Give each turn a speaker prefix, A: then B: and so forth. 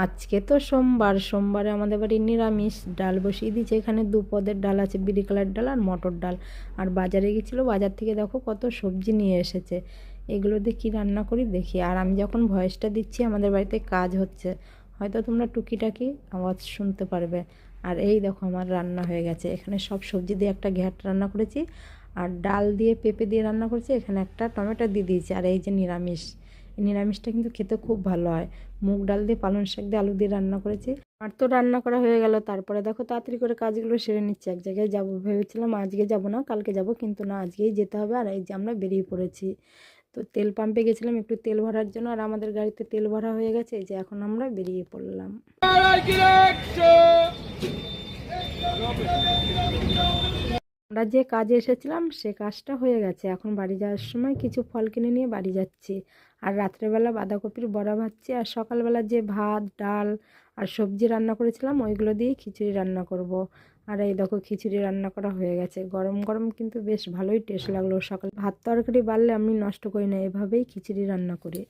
A: আজকে তো সোমবারে আমাদের বাড়ি নিরামিষ। ডাল বসিয়ে দিয়েছে, এখানে দু পদের ডাল আছে, বিরি কালার ডাল আর মটর ডাল। আর বাজারে গেছিলো, বাজার থেকে দেখো কত সবজি নিয়ে এসেছে। এগুলো দিয়ে কী রান্না করি দেখি। আর আমি যখন ভয়েসটা দিচ্ছি আমাদের বাড়িতে কাজ হচ্ছে, হয়তো তোমরা টুকিটাকি আওয়াজ শুনতে পারবে। আর এই দেখো আমার রান্না হয়ে গেছে। এখানে সব সবজি দিয়ে একটা ঘ্যাট রান্না করেছি, আর ডাল দিয়ে পেঁপে দিয়ে রান্না করেছি, এখানে একটা টমেটো দিয়ে দিয়েছি। আর এই যে নিরামিষ, এই নিরামিষটা কিন্তু খেতে খুব ভালো হয়। মুগ ডাল দিয়ে, পালং শাক দিয়ে, আলু দিয়ে রান্না করেছি। আর তো রান্না করা হয়ে গেল, তারপরে দেখো তাড়াতাড়ি করে কাজগুলো সেরে নিচ্ছি। এক জায়গায় যাবো ভেবেছিলাম, আজকে যাব না কালকে যাব, কিন্তু না, আজকেই যেতে হবে। আর এই যে আমরা বেরিয়ে পড়েছি। তো তেল পাম্পে গেছিলাম একটু তেল ভরার জন্য, আর আমাদের গাড়িতে তেল ভরা হয়ে গেছে। এই যে এখন আমরা বেরিয়ে পড়লাম। আমরা যে কাজে এসেছিলাম সে কাজটা হয়ে গেছে। এখন বাড়ি যাওয়ার সময় কিছু ফল কিনে নিয়ে বাড়ি যাচ্ছি। আর রাত্রেবেলা বাঁধাকপির বড়া ভাজছি, আর সকালবেলা যে ভাত ডাল আর সবজি রান্না করেছিলাম ওইগুলো দিয়ে খিচুড়ি রান্না করব। আর এই দেখো খিচুড়ি রান্না করা হয়ে গেছে, গরম গরম কিন্তু বেশ ভালোই টেস্ট লাগলো। সকাল ভাত তরকারি বাড়লে আমি নষ্ট করি না, এভাবেই খিচুড়ি রান্না করি।